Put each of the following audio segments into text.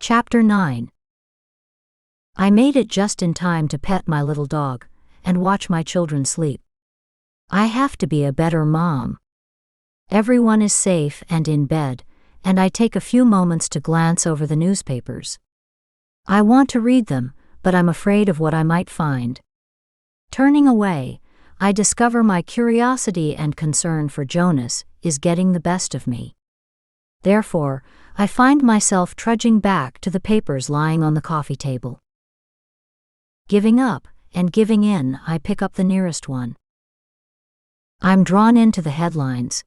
Chapter 9. I made it just in time to pet my little dog and watch my children sleep. I have to be a better mom. Everyone is safe and in bed, and I take a few moments to glance over the newspapers. I want to read them, but I'm afraid of what I might find. Turning away, I discover my curiosity and concern for Jonas is getting the best of me. Therefore, I find myself trudging back to the papers lying on the coffee table. Giving up and giving in, I pick up the nearest one. I'm drawn into the headlines.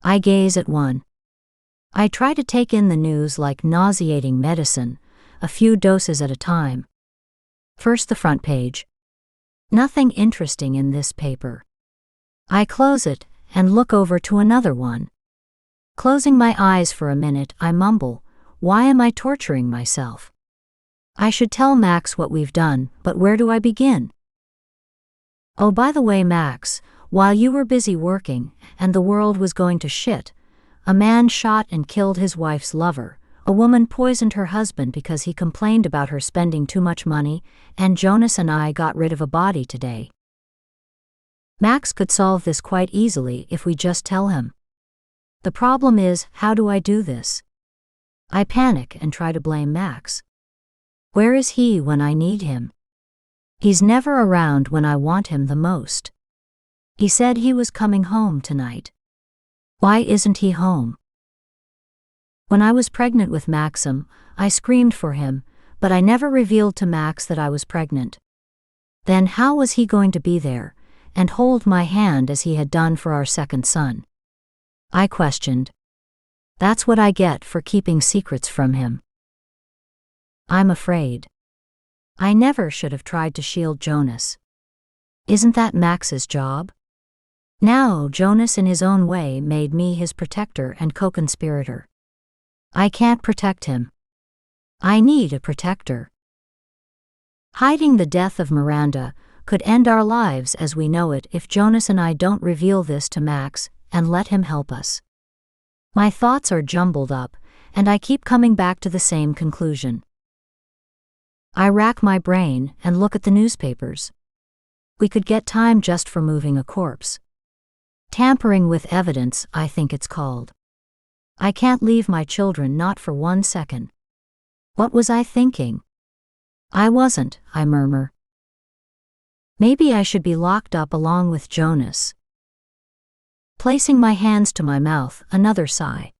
I gaze at one. I try to take in the news like nauseating medicine, a few doses at a time. First, the front page. Nothing interesting in this paper. I close it and look over to another one. Closing my eyes for a minute, I mumble, "Why am I torturing myself? I should tell Max what we've done, but where do I begin? Oh, by the way, Max, while you were busy working and the world was going to shit, a man shot and killed his wife's lover, a woman poisoned her husband because he complained about her spending too much money, and Jonas and I got rid of a body today. Max could solve this quite easily if we just tell him. The problem is, how do I do this? I panic and try to blame Max. Where is he when I need him? He's never around when I want him the most. He said he was coming home tonight. Why isn't he home? When I was pregnant with Maxim, I screamed for him, but I never revealed to Max that I was pregnant. Then how was he going to be there and hold my hand as he had done for our second son? I questioned. That's what I get for keeping secrets from him. I'm afraid. I never should have tried to shield Jonas. Isn't that Max's job? Now Jonas in his own way made me his protector and co-conspirator. I can't protect him. I need a protector. Hiding the death of Miranda could end our lives as we know it if Jonas and I don't reveal this to Max and let him help us. My thoughts are jumbled up, and I keep coming back to the same conclusion. I rack my brain and look at the newspapers. We could get time just for moving a corpse. Tampering with evidence, I think it's called. I can't leave my children, not for 1 second. What was I thinking? I wasn't, I murmur. Maybe I should be locked up along with Jonas. Placing my hands to my mouth, another sigh.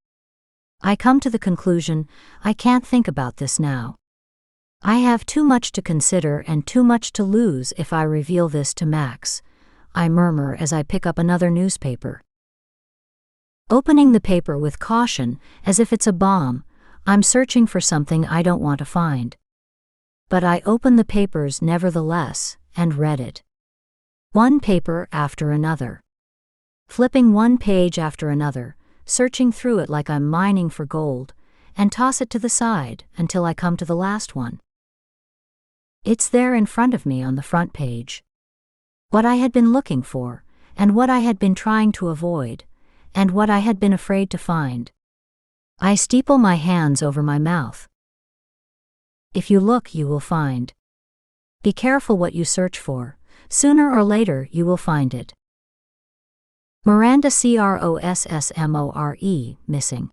I come to the conclusion, I can't think about this now. I have too much to consider and too much to lose if I reveal this to Max, I murmur as I pick up another newspaper. Opening the paper with caution, as if it's a bomb, I'm searching for something I don't want to find. But I open the papers nevertheless, and read it. One paper after another. Flipping one page after another, searching through it like I'm mining for gold, and toss it to the side until I come to the last one. It's there in front of me on the front page. What I had been looking for, and what I had been trying to avoid, and what I had been afraid to find. I steeple my hands over my mouth. If you look, you will find. Be careful what you search for. Sooner or later, you will find it. Miranda Crossmore, missing.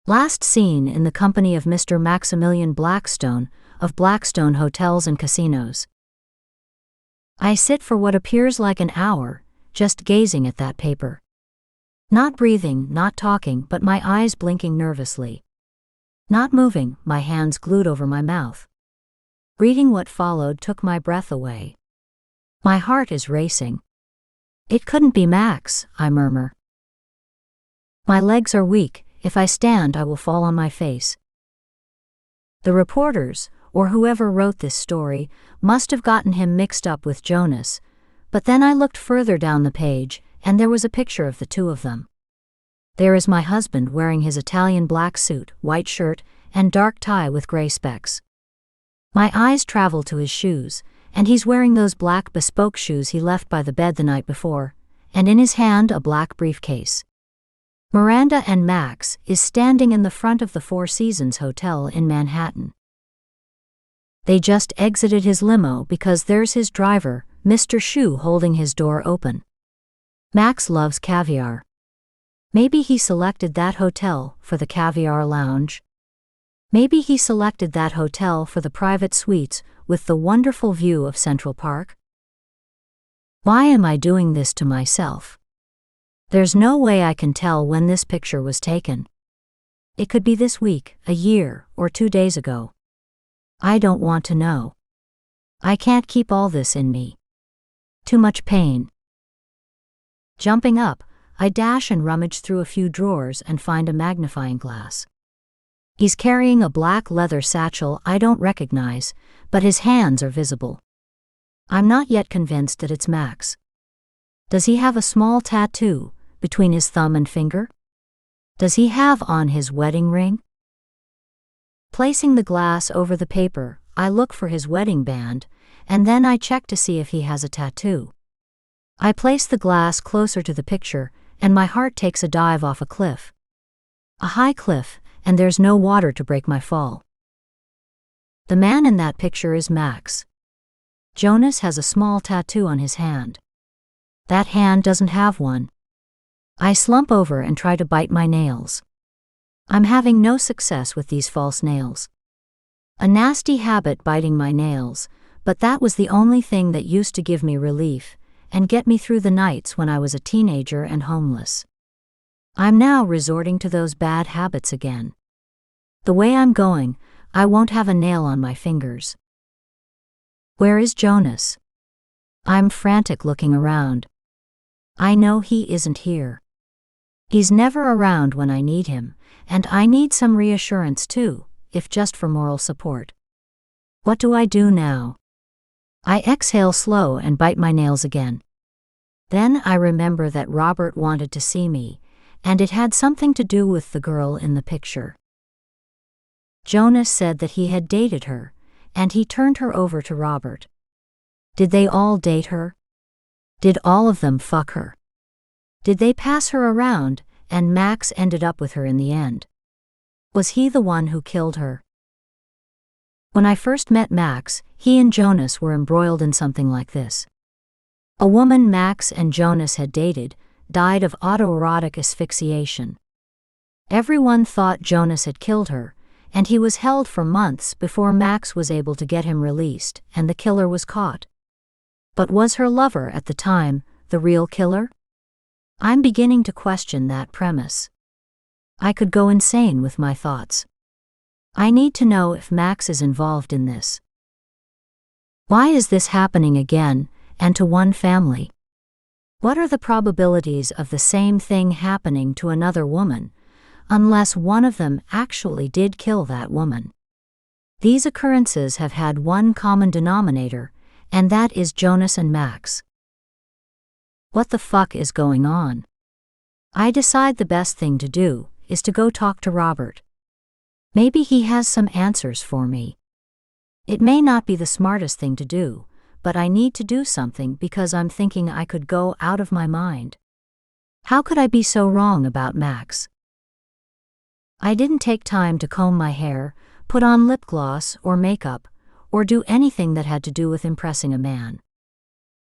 Last seen in the company of Mr. Maximilian Blackstone, of Blackstone Hotels and Casinos. I sit for what appears like an hour, just gazing at that paper. Not breathing, not talking, but my eyes blinking nervously. Not moving, my hands glued over my mouth. Reading what followed took my breath away. My heart is racing. It couldn't be Max, I murmur. My legs are weak, if I stand I will fall on my face. The reporters, or whoever wrote this story, must have gotten him mixed up with Jonas, but then I looked further down the page, and there was a picture of the two of them. There is my husband wearing his Italian black suit, white shirt, and dark tie with gray specks. My eyes travel to his shoes, and he's wearing those black bespoke shoes he left by the bed the night before, and in his hand a black briefcase. Miranda and Max is standing in the front of the Four Seasons Hotel in Manhattan. They just exited his limo because there's his driver, Mr. Shu, holding his door open. Max loves caviar. Maybe he selected that hotel for the caviar lounge. Maybe he selected that hotel for the private suites with the wonderful view of Central Park. Why am I doing this to myself? There's no way I can tell when this picture was taken. It could be this week, a year, or 2 days ago. I don't want to know. I can't keep all this in me. Too much pain. Jumping up, I dash and rummage through a few drawers and find a magnifying glass. He's carrying a black leather satchel I don't recognize, but his hands are visible. I'm not yet convinced that it's Max. Does he have a small tattoo between his thumb and finger? Does he have on his wedding ring? Placing the glass over the paper, I look for his wedding band, and then I check to see if he has a tattoo. I place the glass closer to the picture, and my heart takes a dive off a cliff. A high cliff, and there's no water to break my fall. The man in that picture is Max. Jonas has a small tattoo on his hand. That hand doesn't have one. I slump over and try to bite my nails. I'm having no success with these false nails. A nasty habit biting my nails, but that was the only thing that used to give me relief and get me through the nights when I was a teenager and homeless. I'm now resorting to those bad habits again. The way I'm going, I won't have a nail on my fingers. Where is Jonas? I'm frantic looking around. I know he isn't here. He's never around when I need him, and I need some reassurance too, if just for moral support. What do I do now? I exhale slow and bite my nails again. Then I remember that Robert wanted to see me, and it had something to do with the girl in the picture. Jonas said that he had dated her, and he turned her over to Robert. Did they all date her? Did all of them fuck her? Did they pass her around, and Max ended up with her in the end? Was he the one who killed her? When I first met Max, he and Jonas were embroiled in something like this. A woman Max and Jonas had dated died of autoerotic asphyxiation. Everyone thought Jonas had killed her, and he was held for months before Max was able to get him released and the killer was caught. But was her lover at the time the real killer? I'm beginning to question that premise. I could go insane with my thoughts. I need to know if Max is involved in this. Why is this happening again, and to one family? What are the probabilities of the same thing happening to another woman, unless one of them actually did kill that woman? These occurrences have had one common denominator, and that is Jonas and Max. What the fuck is going on? I decide the best thing to do is to go talk to Robert. Maybe he has some answers for me. It may not be the smartest thing to do, but I need to do something because I'm thinking I could go out of my mind. How could I be so wrong about Max? I didn't take time to comb my hair, put on lip gloss or makeup, or do anything that had to do with impressing a man.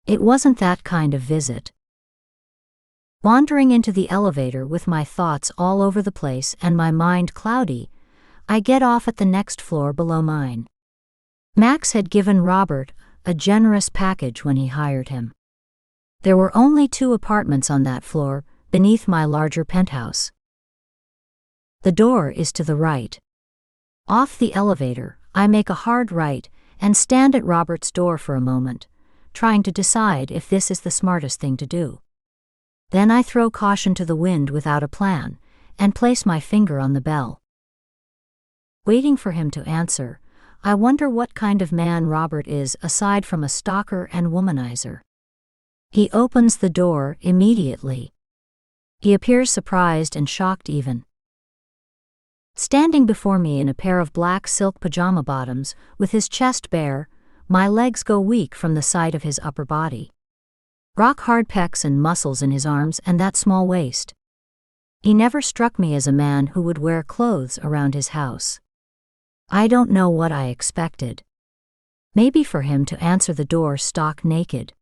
It wasn't that kind of visit. Wandering into the elevator with my thoughts all over the place and my mind cloudy, I get off at the next floor below mine. Max had given Robert a generous package when he hired him. There were only 2 apartments on that floor, beneath my larger penthouse. The door is to the right. Off the elevator, I make a hard right and stand at Robert's door for a moment, trying to decide if this is the smartest thing to do. Then I throw caution to the wind without a plan, and place my finger on the bell. Waiting for him to answer, I wonder what kind of man Robert is aside from a stalker and womanizer. He opens the door immediately. He appears surprised and shocked even. Standing before me in a pair of black silk pajama bottoms, with his chest bare, my legs go weak from the sight of his upper body. Rock-hard pecs and muscles in his arms and that small waist. He never struck me as a man who would wear clothes around his house. I don't know what I expected. Maybe for him to answer the door stock naked.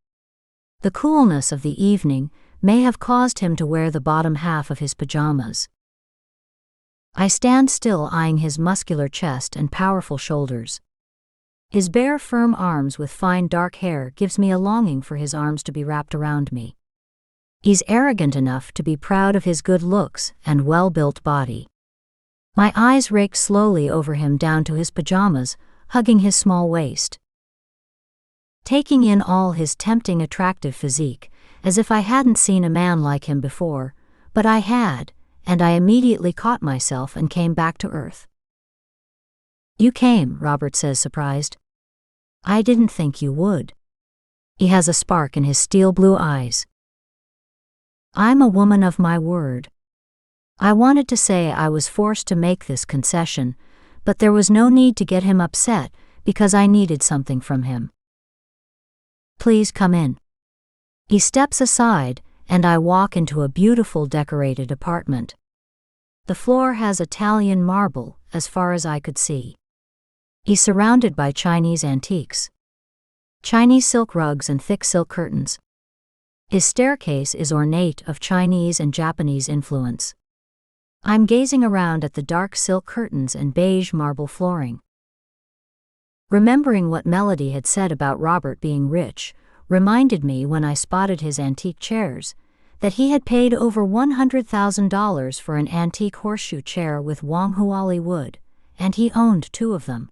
The coolness of the evening may have caused him to wear the bottom half of his pajamas. I stand still, eyeing his muscular chest and powerful shoulders. His bare, firm arms with fine dark hair gives me a longing for his arms to be wrapped around me. He's arrogant enough to be proud of his good looks and well-built body. My eyes rake slowly over him down to his pajamas, hugging his small waist. Taking in all his tempting, attractive physique, as if I hadn't seen a man like him before, but I had, and I immediately caught myself and came back to earth. "You came," Robert says, surprised. "I didn't think you would." He has a spark in his steel blue eyes. "I'm a woman of my word." I wanted to say I was forced to make this concession, but there was no need to get him upset because I needed something from him. "Please come in." He steps aside, and I walk into a beautiful decorated apartment. The floor has Italian marble, as far as I could see. He's surrounded by Chinese antiques. Chinese silk rugs and thick silk curtains. His staircase is ornate of Chinese and Japanese influence. I'm gazing around at the dark silk curtains and beige marble flooring. Remembering what Melody had said about Robert being rich, reminded me when I spotted his antique chairs, that he had paid over $100,000 for an antique horseshoe chair with Wanghuali wood, and he owned 2 of them.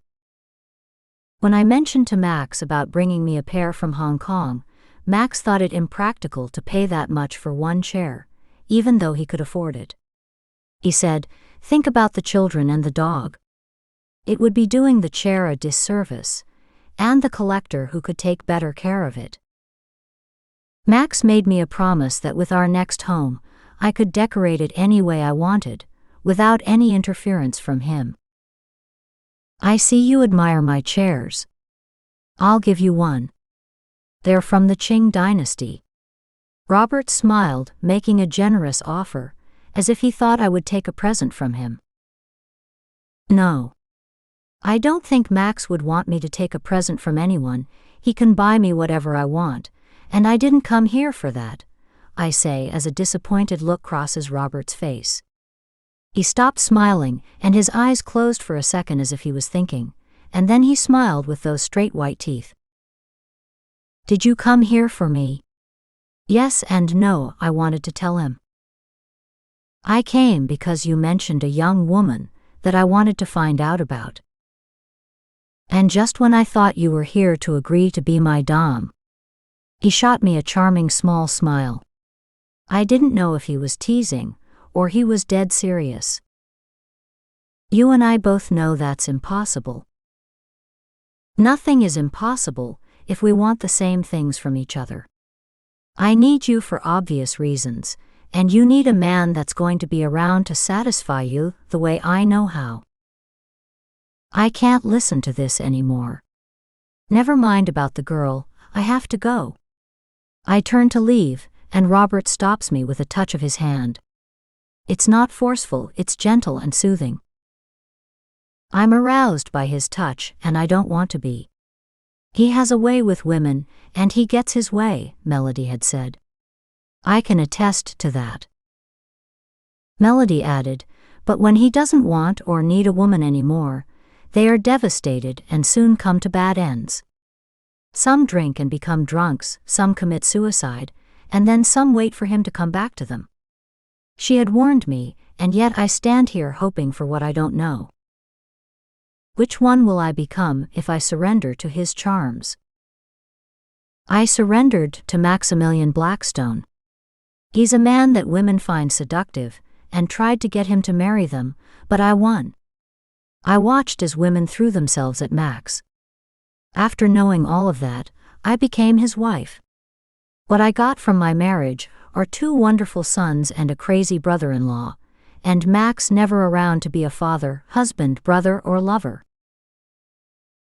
When I mentioned to Max about bringing me a pair from Hong Kong, Max thought it impractical to pay that much for one chair, even though he could afford it. He said, "Think about the children and the dog. It would be doing the chair a disservice, and the collector who could take better care of it." Max made me a promise that with our next home, I could decorate it any way I wanted, without any interference from him. "I see you admire my chairs. I'll give you one. They're from the Qing dynasty." Robert smiled, making a generous offer, as if he thought I would take a present from him. "No. I don't think Max would want me to take a present from anyone. He can buy me whatever I want, and I didn't come here for that," I say as a disappointed look crosses Robert's face. He stopped smiling, and his eyes closed for a second as if he was thinking, and then he smiled with those straight white teeth. "Did you come here for me?" "Yes and no," I wanted to tell him. "I came because you mentioned a young woman that I wanted to find out about. And just when I thought you were here to agree to be my dom." He shot me a charming small smile. I didn't know if he was teasing, or he was dead serious. "You and I both know that's impossible." "Nothing is impossible if we want the same things from each other. I need you for obvious reasons, and you need a man that's going to be around to satisfy you the way I know how." I can't listen to this anymore. Never mind about the girl, I have to go. I turn to leave, and Robert stops me with a touch of his hand. It's not forceful, it's gentle and soothing. I'm aroused by his touch, and I don't want to be. He has a way with women, and he gets his way, Melody had said. I can attest to that. Melody added, but when he doesn't want or need a woman anymore, they are devastated and soon come to bad ends. Some drink and become drunks, some commit suicide, and then some wait for him to come back to them. She had warned me, and yet I stand here hoping for what I don't know. Which one will I become if I surrender to his charms? I surrendered to Maximilian Blackstone. He's a man that women find seductive, and tried to get him to marry them, but I won. I watched as women threw themselves at Max. After knowing all of that, I became his wife. What I got from my marriage are 2 wonderful sons and a crazy brother-in-law, and Max never around to be a father, husband, brother, or lover.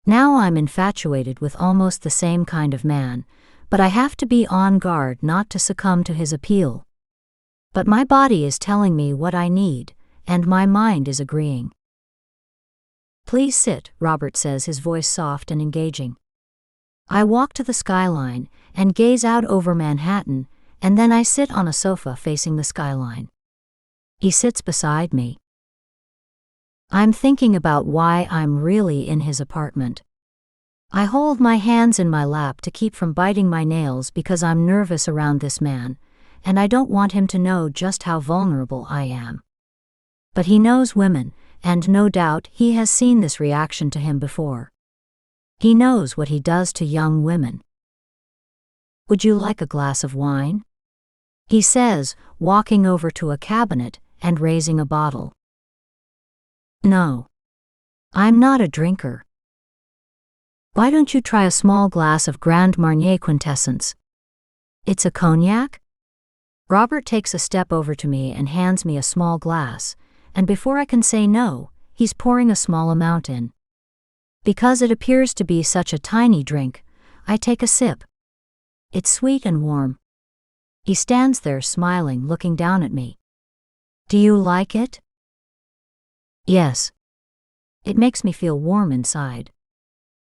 Now I'm infatuated with almost the same kind of man, but I have to be on guard not to succumb to his appeal. But my body is telling me what I need, and my mind is agreeing. Please sit, Robert says, his voice soft and engaging. I walk to the skyline and gaze out over Manhattan, and then I sit on a sofa facing the skyline. He sits beside me. I'm thinking about why I'm really in his apartment. I hold my hands in my lap to keep from biting my nails because I'm nervous around this man, and I don't want him to know just how vulnerable I am. But he knows women, and no doubt he has seen this reaction to him before. He knows what he does to young women. Would you like a glass of wine? He says, walking over to a cabinet and raising a bottle. No. I'm not a drinker. Why don't you try a small glass of Grand Marnier Quintessence? It's a cognac? Robert takes a step over to me and hands me a small glass, and before I can say no, he's pouring a small amount in. Because it appears to be such a tiny drink, I take a sip. It's sweet and warm. He stands there smiling, looking down at me. Do you like it? Yes. It makes me feel warm inside.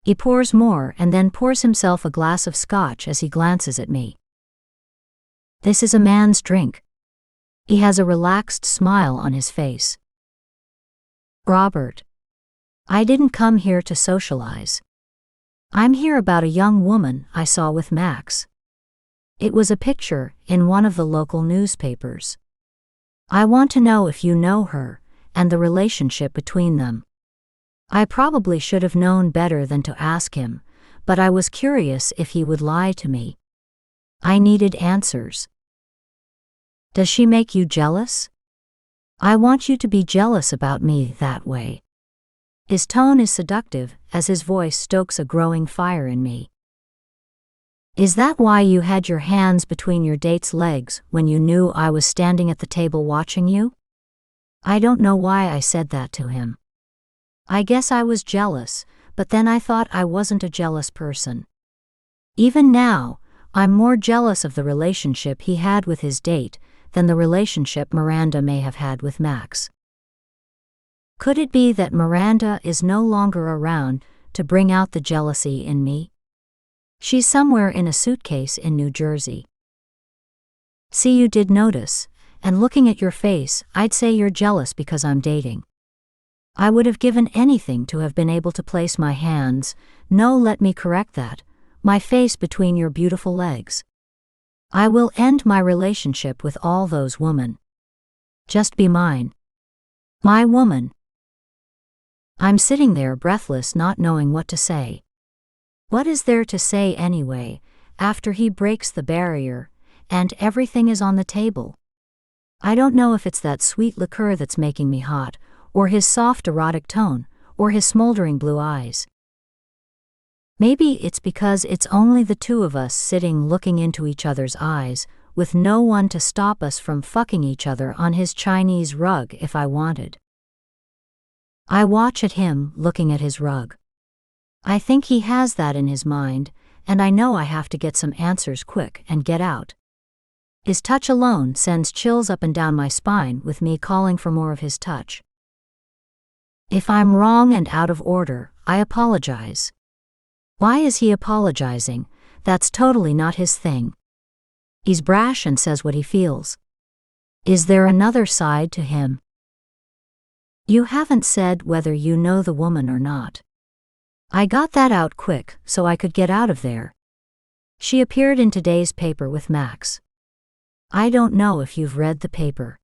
He pours more and then pours himself a glass of scotch as he glances at me. This is a man's drink. He has a relaxed smile on his face. Robert, I didn't come here to socialize. I'm here about a young woman I saw with Max. It was a picture in one of the local newspapers. I want to know if you know her and the relationship between them. I probably should have known better than to ask him, but I was curious if he would lie to me. I needed answers. Does she make you jealous? I want you to be jealous about me that way. His tone is seductive as his voice stokes a growing fire in me. Is that why you had your hands between your date's legs when you knew I was standing at the table watching you? I don't know why I said that to him. I guess I was jealous, but then I thought I wasn't a jealous person. Even now, I'm more jealous of the relationship he had with his date than the relationship Miranda may have had with Max. Could it be that Miranda is no longer around to bring out the jealousy in me? She's somewhere in a suitcase in New Jersey. See, you did notice, and looking at your face, I'd say you're jealous because I'm dating. I would have given anything to have been able to place my hands, no, let me correct that, my face between your beautiful legs. I will end my relationship with all those women. Just be mine. My woman. I'm sitting there breathless, not knowing what to say. What is there to say anyway, after he breaks the barrier, and everything is on the table? I don't know if it's that sweet liqueur that's making me hot, or his soft erotic tone, or his smoldering blue eyes. Maybe it's because it's only the two of us sitting looking into each other's eyes, with no one to stop us from fucking each other on his Chinese rug if I wanted. I watch at him looking at his rug. I think he has that in his mind, and I know I have to get some answers quick and get out. His touch alone sends chills up and down my spine, with me calling for more of his touch. If I'm wrong and out of order, I apologize. Why is he apologizing? That's totally not his thing. He's brash and says what he feels. Is there another side to him? You haven't said whether you know the woman or not. I got that out quick so I could get out of there. She appeared in today's paper with Max. I don't know if you've read the paper.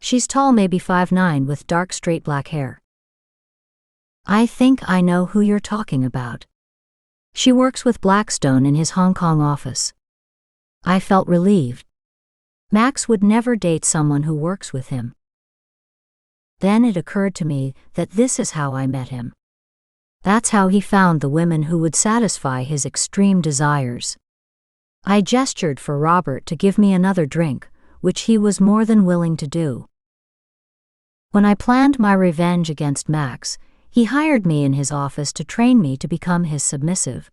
She's tall, maybe 5'9", with dark straight black hair. I think I know who you're talking about. She works with Blackstone in his Hong Kong office. I felt relieved. Max would never date someone who works with him. Then it occurred to me that this is how I met him. That's how he found the women who would satisfy his extreme desires. I gestured for Robert to give me another drink, which he was more than willing to do. When I planned my revenge against Max, he hired me in his office to train me to become his submissive.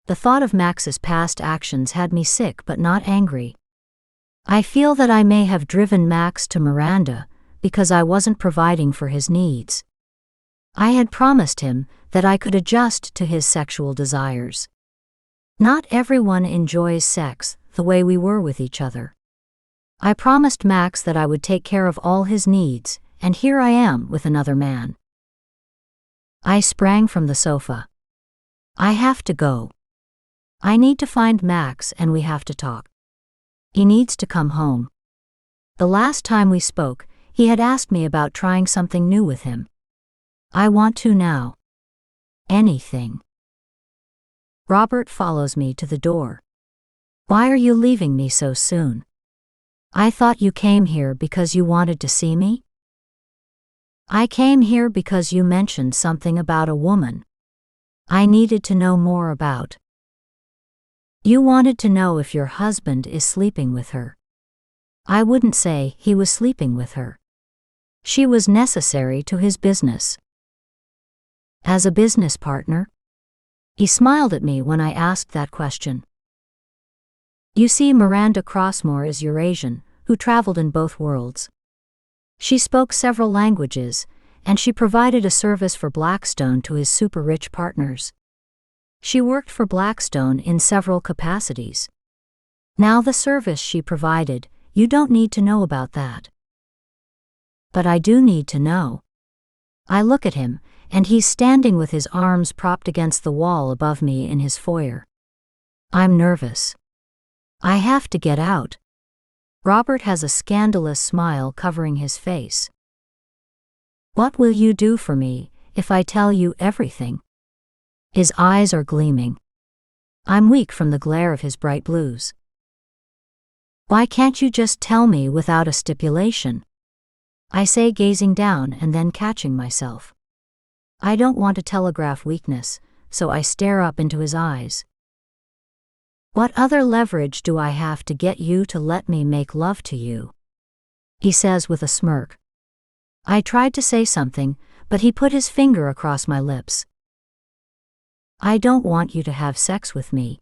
The thought of Max's past actions had me sick but not angry. I feel that I may have driven Max to Miranda because I wasn't providing for his needs. I had promised him that I could adjust to his sexual desires. Not everyone enjoys sex the way we were with each other. I promised Max that I would take care of all his needs, and here I am with another man. I sprang from the sofa. I have to go. I need to find Max and we have to talk. He needs to come home. The last time we spoke, he had asked me about trying something new with him. I want to now. Anything. Robert follows me to the door. Why are you leaving me so soon? I thought you came here because you wanted to see me? I came here because you mentioned something about a woman I needed to know more about. You wanted to know if your husband is sleeping with her. I wouldn't say he was sleeping with her. She was necessary to his business. As a business partner? He smiled at me when I asked that question. You see, Miranda Crossmore is Eurasian, who traveled in both worlds. She spoke several languages, and she provided a service for Blackstone to his super-rich partners. She worked for Blackstone in several capacities. Now the service she provided, you don't need to know about that. But I do need to know. I look at him, and he's standing with his arms propped against the wall above me in his foyer. I'm nervous. I have to get out. Robert has a scandalous smile covering his face. What will you do for me if I tell you everything? His eyes are gleaming. I'm weak from the glare of his bright blues. Why can't you just tell me without a stipulation? I say, gazing down and then catching myself. I don't want to telegraph weakness, so I stare up into his eyes. What other leverage do I have to get you to let me make love to you? He says with a smirk. I tried to say something, but he put his finger across my lips. I don't want you to have sex with me.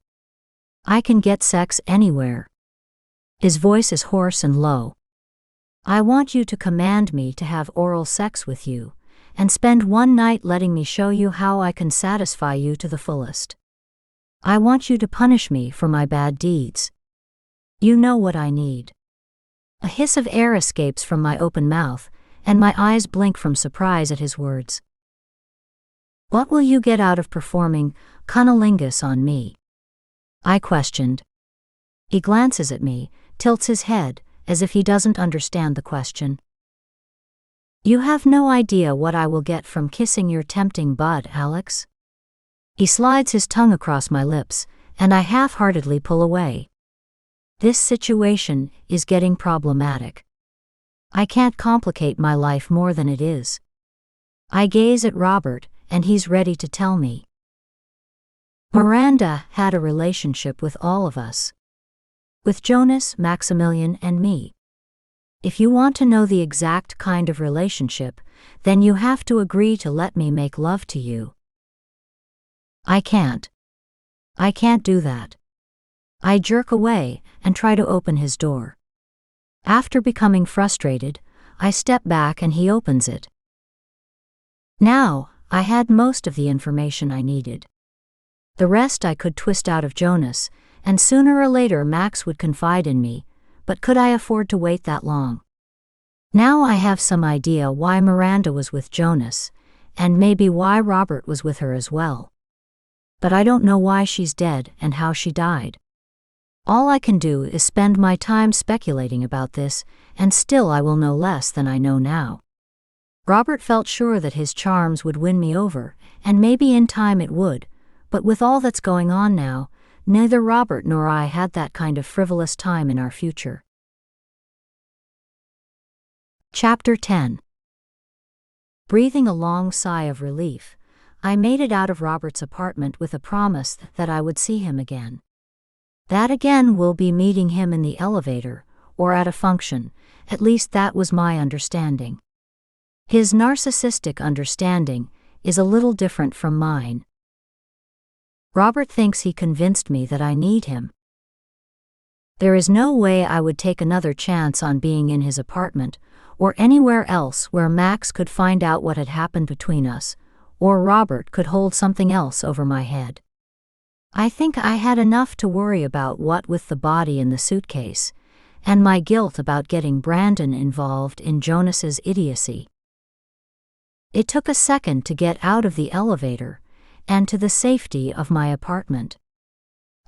I can get sex anywhere. His voice is hoarse and low. I want you to command me to have oral sex with you, and spend one night letting me show you how I can satisfy you to the fullest. I want you to punish me for my bad deeds. You know what I need. A hiss of air escapes from my open mouth, and my eyes blink from surprise at his words. What will you get out of performing cunnilingus on me? I questioned. He glances at me, tilts his head, as if he doesn't understand the question. You have no idea what I will get from kissing your tempting bud, Alex. He slides his tongue across my lips, and I half-heartedly pull away. This situation is getting problematic. I can't complicate my life more than it is. I gaze at Robert, and he's ready to tell me. Miranda had a relationship with all of us. With Jonas, Maximilian, and me. If you want to know the exact kind of relationship, then you have to agree to let me make love to you. I can't. I can't do that. I jerk away and try to open his door. After becoming frustrated, I step back and he opens it. Now, I had most of the information I needed. The rest I could twist out of Jonas, and sooner or later Max would confide in me, but could I afford to wait that long? Now I have some idea why Miranda was with Jonas, and maybe why Robert was with her as well. But I don't know why she's dead and how she died. All I can do is spend my time speculating about this, and still I will know less than I know now. Robert felt sure that his charms would win me over, and maybe in time it would, but with all that's going on now, neither Robert nor I had that kind of frivolous time in our future. Chapter 10. Breathing a long sigh of relief, I made it out of Robert's apartment with a promise that I would see him again. That again will be meeting him in the elevator, or at a function, at least that was my understanding. His narcissistic understanding is a little different from mine. Robert thinks he convinced me that I need him. There is no way I would take another chance on being in his apartment, or anywhere else where Max could find out what had happened between us, or Robert could hold something else over my head. I think I had enough to worry about, what with the body in the suitcase, and my guilt about getting Brandon involved in Jonas's idiocy. It took a second to get out of the elevator, and to the safety of my apartment.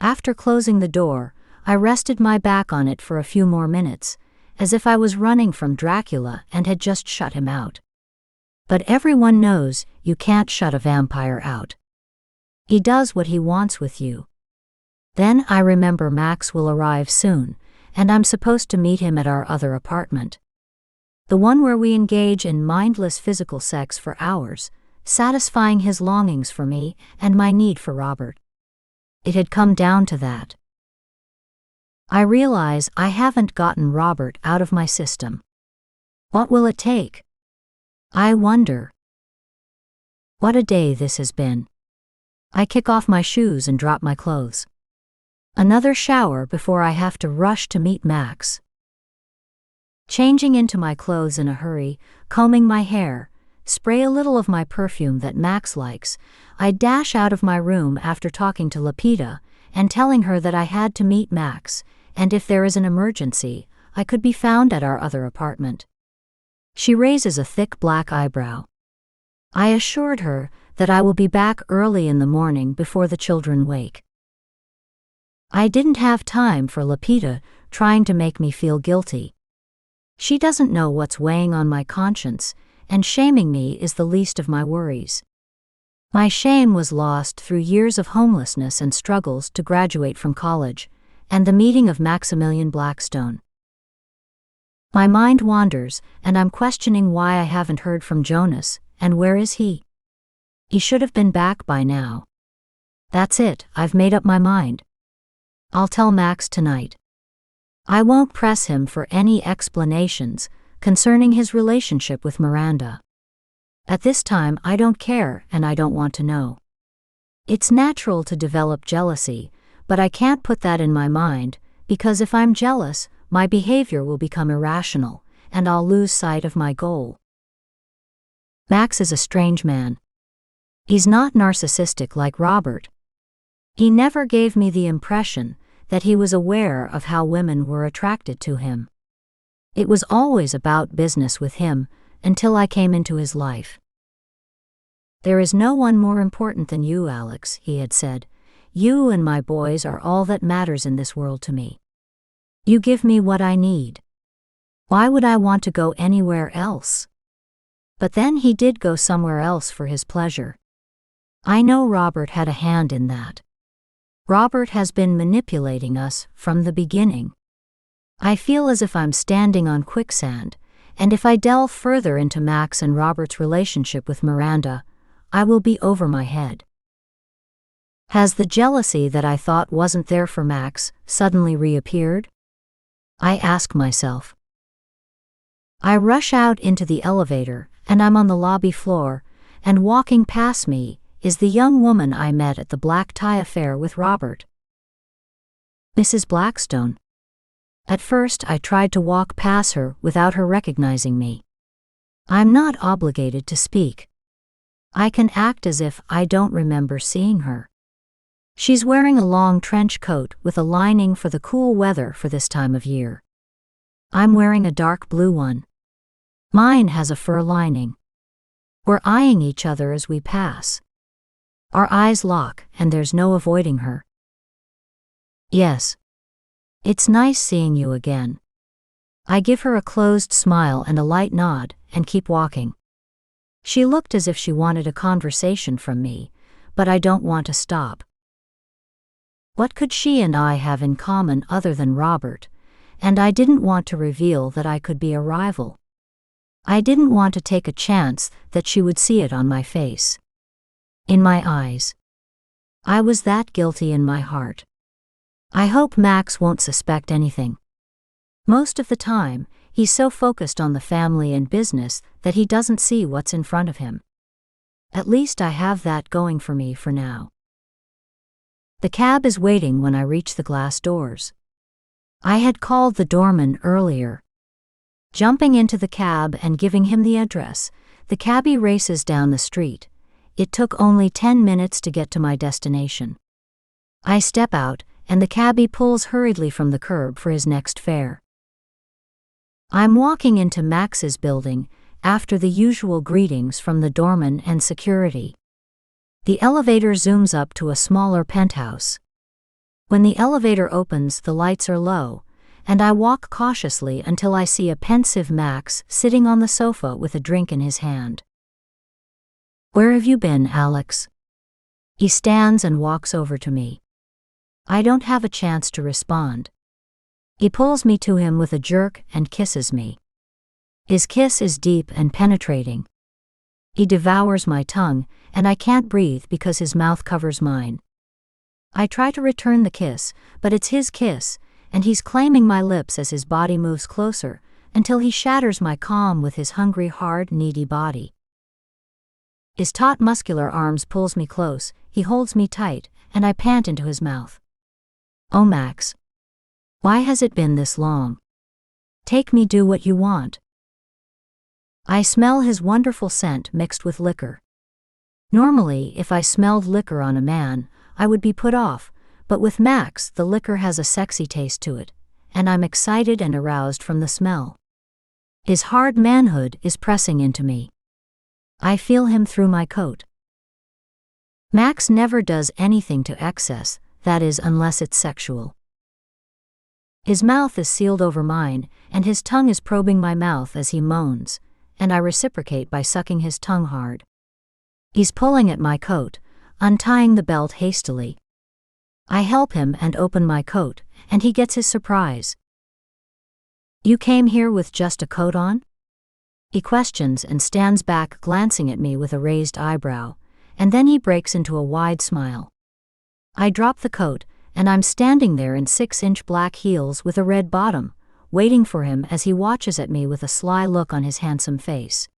After closing the door, I rested my back on it for a few more minutes, as if I was running from Dracula and had just shut him out. But everyone knows you can't shut a vampire out. He does what he wants with you. Then I remember Max will arrive soon, and I'm supposed to meet him at our other apartment. The one where we engage in mindless physical sex for hours, satisfying his longings for me and my need for Robert. It had come down to that. I realize I haven't gotten Robert out of my system. What will it take? I wonder. What a day this has been. I kick off my shoes and drop my clothes. Another shower before I have to rush to meet Max. Changing into my clothes in a hurry, combing my hair, spray a little of my perfume that Max likes, I dash out of my room after talking to Lapita and telling her that I had to meet Max, and if there is an emergency, I could be found at our other apartment. She raises a thick black eyebrow. I assured her that I will be back early in the morning before the children wake. I didn't have time for Lapita trying to make me feel guilty. She doesn't know what's weighing on my conscience, and shaming me is the least of my worries. My shame was lost through years of homelessness and struggles to graduate from college, and the meeting of Maximilian Blackstone. My mind wanders, and I'm questioning why I haven't heard from Jonas, and where is he? He should have been back by now. That's it, I've made up my mind. I'll tell Max tonight. I won't press him for any explanations concerning his relationship with Miranda. At this time, I don't care and I don't want to know. It's natural to develop jealousy, but I can't put that in my mind, because if I'm jealous, my behavior will become irrational, and I'll lose sight of my goal. Max is a strange man. He's not narcissistic like Robert. He never gave me the impression that he was aware of how women were attracted to him. It was always about business with him, until I came into his life. "There is no one more important than you, Alex," he had said. "You and my boys are all that matters in this world to me. You give me what I need. Why would I want to go anywhere else?" But then he did go somewhere else for his pleasure. I know Robert had a hand in that. Robert has been manipulating us from the beginning. I feel as if I'm standing on quicksand, and if I delve further into Max and Robert's relationship with Miranda, I will be over my head. Has the jealousy that I thought wasn't there for Max suddenly reappeared? I ask myself. I rush out into the elevator, and I'm on the lobby floor, and walking past me is the young woman I met at the black tie affair with Robert. Mrs. Blackstone. At first I tried to walk past her without her recognizing me. I'm not obligated to speak. I can act as if I don't remember seeing her. She's wearing a long trench coat with a lining for the cool weather for this time of year. I'm wearing a dark blue one. Mine has a fur lining. We're eyeing each other as we pass. Our eyes lock, and there's no avoiding her. "Yes. It's nice seeing you again." I give her a closed smile and a light nod, and keep walking. She looked as if she wanted a conversation from me, but I don't want to stop. What could she and I have in common other than Robert? And I didn't want to reveal that I could be a rival. I didn't want to take a chance that she would see it on my face. In my eyes. I was that guilty in my heart. I hope Max won't suspect anything. Most of the time, he's so focused on the family and business that he doesn't see what's in front of him. At least I have that going for me for now. The cab is waiting when I reach the glass doors. I had called the doorman earlier. Jumping into the cab and giving him the address, the cabbie races down the street. It took only 10 minutes to get to my destination. I step out, and the cabbie pulls hurriedly from the curb for his next fare. I'm walking into Max's building, after the usual greetings from the doorman and security. The elevator zooms up to a smaller penthouse. When the elevator opens, the lights are low, and I walk cautiously until I see a pensive Max sitting on the sofa with a drink in his hand. "Where have you been, Alex?" He stands and walks over to me. I don't have a chance to respond. He pulls me to him with a jerk and kisses me. His kiss is deep and penetrating. He devours my tongue, and I can't breathe because his mouth covers mine. I try to return the kiss, but it's his kiss, and he's claiming my lips as his body moves closer, until he shatters my calm with his hungry, hard, needy body. His taut, muscular arms pulls me close, he holds me tight, and I pant into his mouth. "Oh, Max. Why has it been this long? Take me, do what you want." I smell his wonderful scent mixed with liquor. Normally, if I smelled liquor on a man, I would be put off, but with Max, the liquor has a sexy taste to it, and I'm excited and aroused from the smell. His hard manhood is pressing into me. I feel him through my coat. Max never does anything to excess, that is, unless it's sexual. His mouth is sealed over mine, and his tongue is probing my mouth as he moans, and I reciprocate by sucking his tongue hard. He's pulling at my coat, untying the belt hastily. I help him and open my coat, and he gets his surprise. "You came here with just a coat on?" He questions and stands back, glancing at me with a raised eyebrow, and then he breaks into a wide smile. I drop the coat, and I'm standing there in 6-inch black heels with a red bottom, waiting for him as he watches at me with a sly look on his handsome face.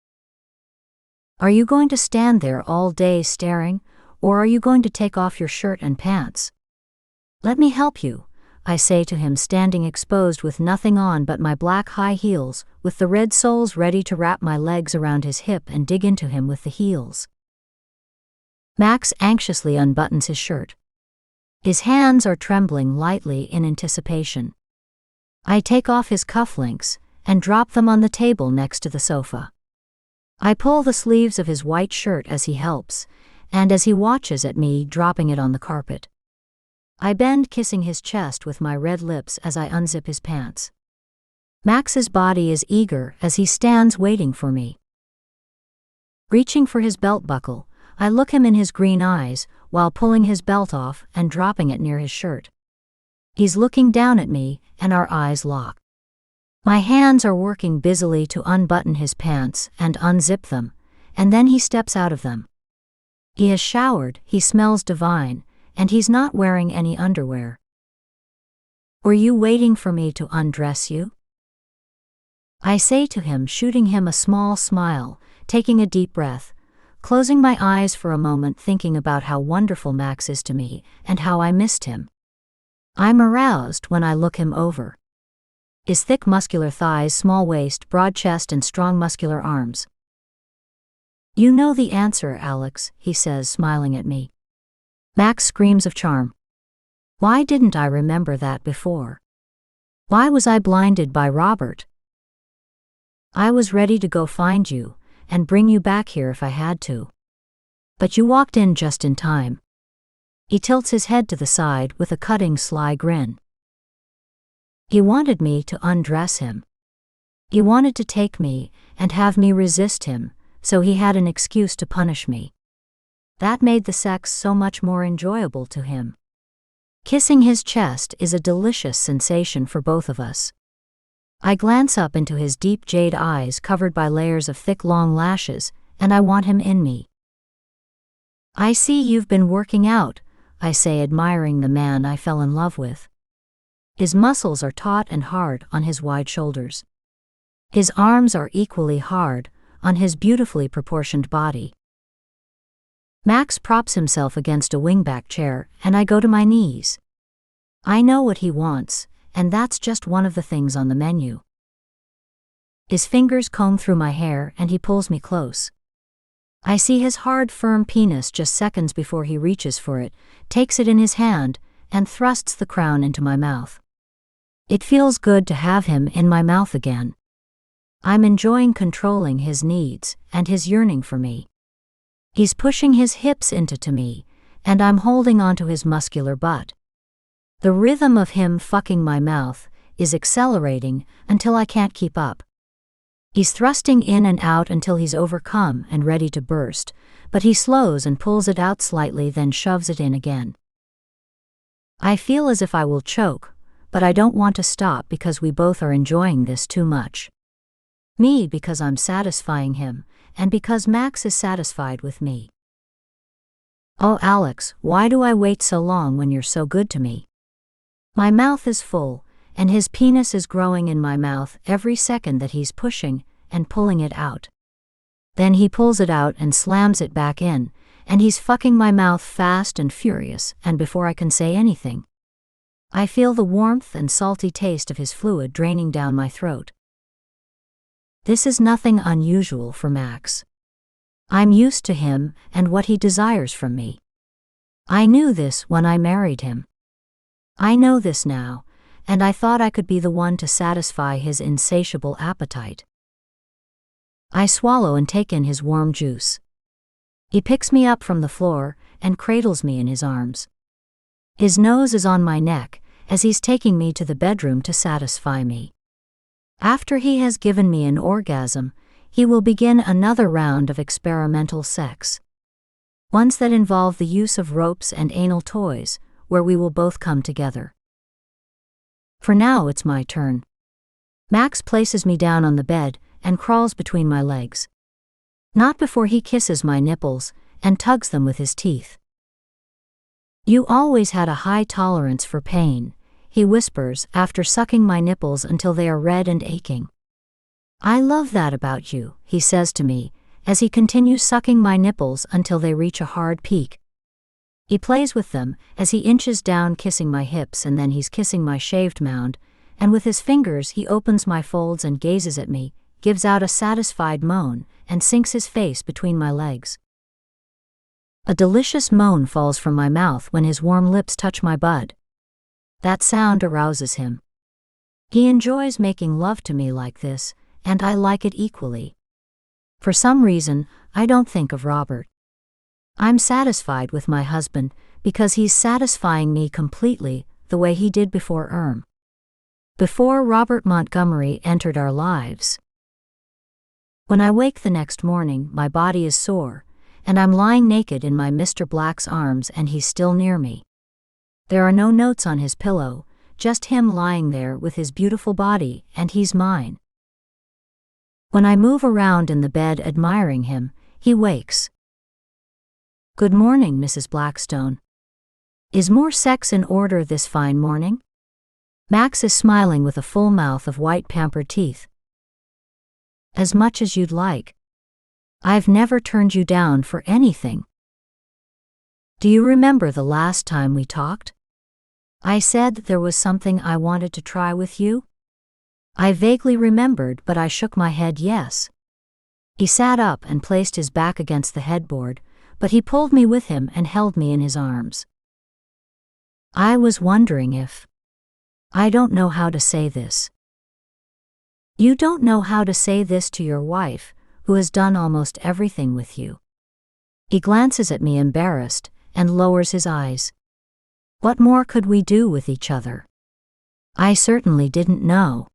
"Are you going to stand there all day staring, or are you going to take off your shirt and pants?" "Let me help you," I say to him, standing exposed with nothing on but my black high heels, with the red soles ready to wrap my legs around his hip and dig into him with the heels. Max anxiously unbuttons his shirt. His hands are trembling lightly in anticipation. I take off his cufflinks and drop them on the table next to the sofa. I pull the sleeves of his white shirt as he helps, and as he watches at me dropping it on the carpet. I bend, kissing his chest with my red lips as I unzip his pants. Max's body is eager as he stands waiting for me. Reaching for his belt buckle, I look him in his green eyes while pulling his belt off and dropping it near his shirt. He's looking down at me, and our eyes lock. My hands are working busily to unbutton his pants and unzip them, and then he steps out of them. He has showered, he smells divine, and he's not wearing any underwear. "Were you waiting for me to undress you?" I say to him, shooting him a small smile, taking a deep breath, closing my eyes for a moment, thinking about how wonderful Max is to me and how I missed him. I'm aroused when I look him over. His thick muscular thighs, small waist, broad chest, and strong muscular arms. "You know the answer, Alex," he says, smiling at me. Max screams of charm. Why didn't I remember that before? Why was I blinded by Robert? I was ready to go find you and bring you back here if I had to. But you walked in just in time. He tilts his head to the side with a cutting, sly grin. He wanted me to undress him. He wanted to take me and have me resist him, so he had an excuse to punish me. That made the sex so much more enjoyable to him. Kissing his chest is a delicious sensation for both of us. I glance up into his deep jade eyes covered by layers of thick long lashes, and I want him in me. "I see you've been working out," I say, admiring the man I fell in love with. His muscles are taut and hard on his wide shoulders. His arms are equally hard on his beautifully proportioned body. Max props himself against a wingback chair, and I go to my knees. I know what he wants, and that's just one of the things on the menu. His fingers comb through my hair and he pulls me close. I see his hard, firm penis just seconds before he reaches for it, takes it in his hand, and thrusts the crown into my mouth. It feels good to have him in my mouth again. I'm enjoying controlling his needs and his yearning for me. He's pushing his hips into me, and I'm holding onto his muscular butt. The rhythm of him fucking my mouth is accelerating until I can't keep up. He's thrusting in and out until he's overcome and ready to burst, but he slows and pulls it out slightly, then shoves it in again. I feel as if I will choke, but I don't want to stop because we both are enjoying this too much. Me because I'm satisfying him, and because Max is satisfied with me. Oh Alex, why do I wait so long when you're so good to me? My mouth is full, and his penis is growing in my mouth every second that he's pushing and pulling it out. Then he pulls it out and slams it back in, and he's fucking my mouth fast and furious, and before I can say anything, I feel the warmth and salty taste of his fluid draining down my throat. This is nothing unusual for Max. I'm used to him and what he desires from me. I knew this when I married him. I know this now, and I thought I could be the one to satisfy his insatiable appetite. I swallow and take in his warm juice. He picks me up from the floor and cradles me in his arms. His nose is on my neck as he's taking me to the bedroom to satisfy me. After he has given me an orgasm, he will begin another round of experimental sex. Ones that involve the use of ropes and anal toys, where we will both come together. For now it's my turn. Max places me down on the bed and crawls between my legs. Not before he kisses my nipples and tugs them with his teeth. You always had a high tolerance for pain, he whispers after sucking my nipples until they are red and aching. I love that about you, he says to me, as he continues sucking my nipples until they reach a hard peak. He plays with them as he inches down, kissing my hips, and then he's kissing my shaved mound, and with his fingers he opens my folds and gazes at me, gives out a satisfied moan, and sinks his face between my legs. A delicious moan falls from my mouth when his warm lips touch my bud. That sound arouses him. He enjoys making love to me like this, and I like it equally. For some reason, I don't think of Robert. I'm satisfied with my husband because he's satisfying me completely the way he did before before Robert Montgomery entered our lives. When I wake the next morning, my body is sore, and I'm lying naked in my Mr. Black's arms and he's still near me. There are no notes on his pillow, just him lying there with his beautiful body, and he's mine. When I move around in the bed admiring him, he wakes. Good morning, Mrs. Blackstone. Is more sex in order this fine morning? Max is smiling with a full mouth of white pampered teeth. As much as you'd like. I've never turned you down for anything. Do you remember the last time we talked? I said there was something I wanted to try with you? I vaguely remembered, but I shook my head yes. He sat up and placed his back against the headboard, but he pulled me with him and held me in his arms. I was wondering if... I don't know how to say this. You don't know how to say this to your wife, who has done almost everything with you. He glances at me embarrassed and lowers his eyes. What more could we do with each other? I certainly didn't know.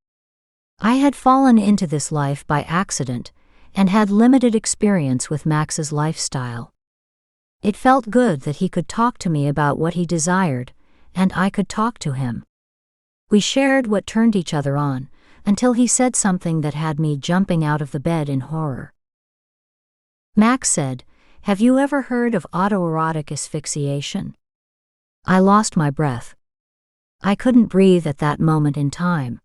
I had fallen into this life by accident and had limited experience with Max's lifestyle. It felt good that he could talk to me about what he desired, and I could talk to him. We shared what turned each other on, until he said something that had me jumping out of the bed in horror. Max said, "Have you ever heard of autoerotic asphyxiation?" I lost my breath. I couldn't breathe at that moment in time.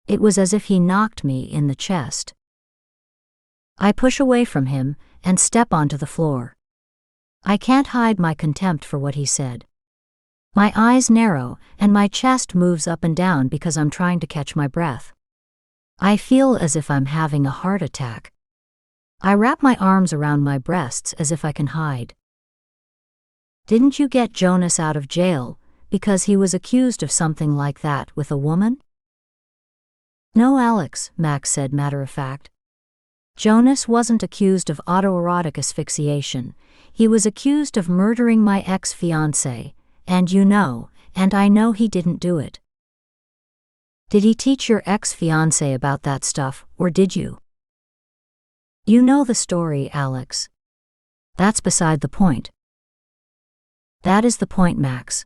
It was as if he knocked me in the chest. I push away from him and step onto the floor. I can't hide my contempt for what he said. My eyes narrow, and my chest moves up and down because I'm trying to catch my breath. I feel as if I'm having a heart attack. I wrap my arms around my breasts as if I can hide. Didn't you get Jonas out of jail because he was accused of something like that with a woman? No, Alex, Max said matter of fact. Jonas wasn't accused of autoerotic asphyxiation. He was accused of murdering my ex-fiancée, and I know he didn't do it. Did he teach your ex-fiancée about that stuff, or did you? You know the story, Alex. That's beside the point. That is the point, Max.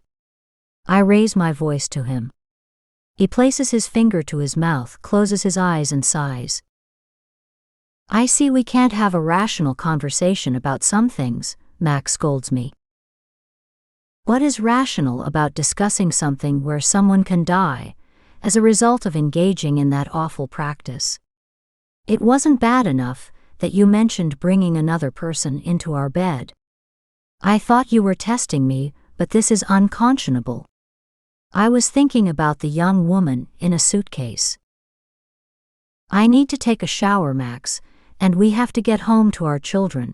I raise my voice to him. He places his finger to his mouth, closes his eyes and sighs. I see we can't have a rational conversation about some things, Max scolds me. What is rational about discussing something where someone can die as a result of engaging in that awful practice? It wasn't bad enough that you mentioned bringing another person into our bed. I thought you were testing me, but this is unconscionable. I was thinking about the young woman in a suitcase. I need to take a shower, Max, and we have to get home to our children.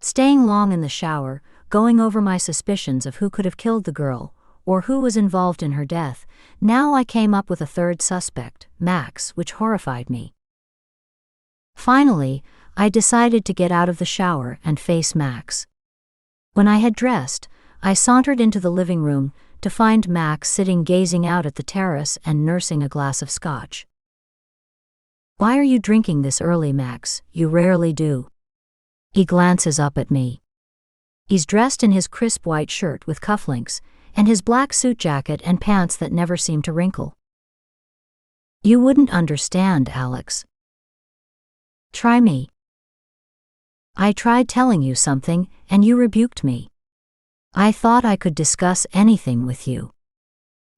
Staying long in the shower, going over my suspicions of who could have killed the girl, or who was involved in her death, now I came up with a third suspect, Max, which horrified me. Finally, I decided to get out of the shower and face Max. When I had dressed, I sauntered into the living room to find Max sitting gazing out at the terrace and nursing a glass of scotch. Why are you drinking this early, Max? You rarely do. He glances up at me. He's dressed in his crisp white shirt with cufflinks, and his black suit jacket and pants that never seem to wrinkle. You wouldn't understand, Alex. Try me. I tried telling you something, and you rebuked me. I thought I could discuss anything with you.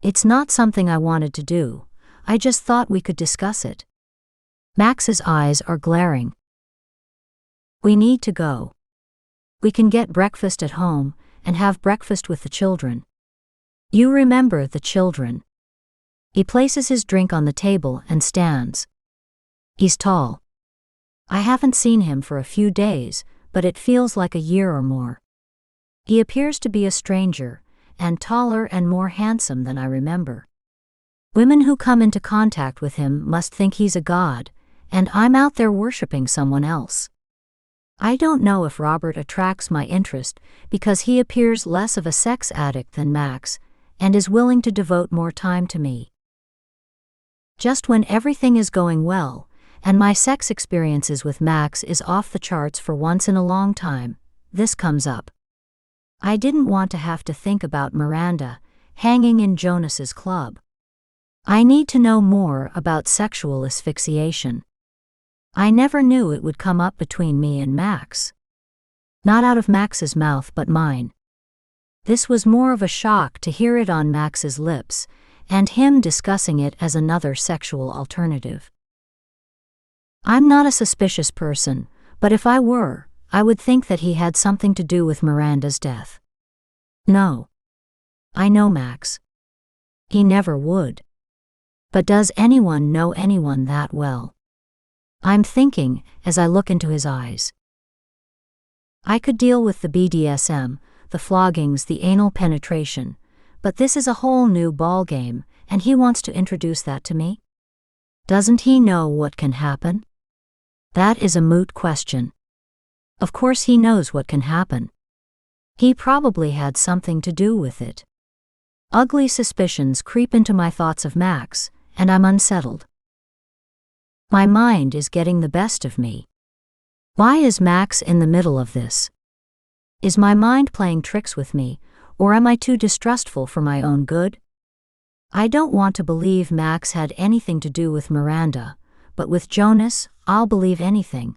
It's not something I wanted to do, I just thought we could discuss it. Max's eyes are glaring. We need to go. We can get breakfast at home, and have breakfast with the children. You remember the children. He places his drink on the table and stands. He's tall. I haven't seen him for a few days, but it feels like a year or more. He appears to be a stranger, and taller and more handsome than I remember. Women who come into contact with him must think he's a god, and I'm out there worshipping someone else. I don't know if Robert attracts my interest because he appears less of a sex addict than Max, and is willing to devote more time to me. Just when everything is going well, and my sex experiences with Max is off the charts for once in a long time, this comes up. I didn't want to have to think about Miranda hanging in Jonas's club. I need to know more about sexual asphyxiation. I never knew it would come up between me and Max. Not out of Max's mouth but mine. This was more of a shock to hear it on Max's lips, and him discussing it as another sexual alternative. I'm not a suspicious person, but if I were, I would think that he had something to do with Miranda's death. No. I know Max. He never would. But does anyone know anyone that well? I'm thinking as I look into his eyes. I could deal with the BDSM, the floggings, the anal penetration, but this is a whole new ballgame, and he wants to introduce that to me? Doesn't he know what can happen? That is a moot question. Of course he knows what can happen. He probably had something to do with it. Ugly suspicions creep into my thoughts of Max, and I'm unsettled. My mind is getting the best of me. Why is Max in the middle of this? Is my mind playing tricks with me, or am I too distrustful for my own good? I don't want to believe Max had anything to do with Miranda, but with Jonas, I'll believe anything.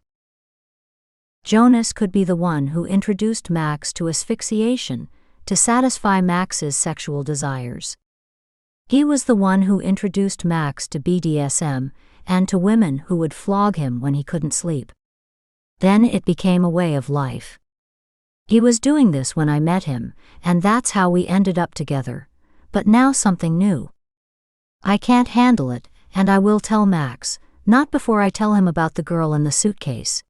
Jonas could be the one who introduced Max to asphyxiation to satisfy Max's sexual desires. He was the one who introduced Max to BDSM and to women who would flog him when he couldn't sleep. Then it became a way of life. He was doing this when I met him, and that's how we ended up together. But now something new. I can't handle it, and I will tell Max, not before I tell him about the girl in the suitcase.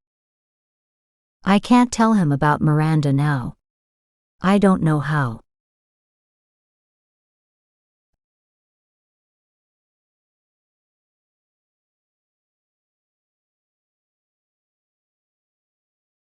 I can't tell him about Miranda now. I don't know how.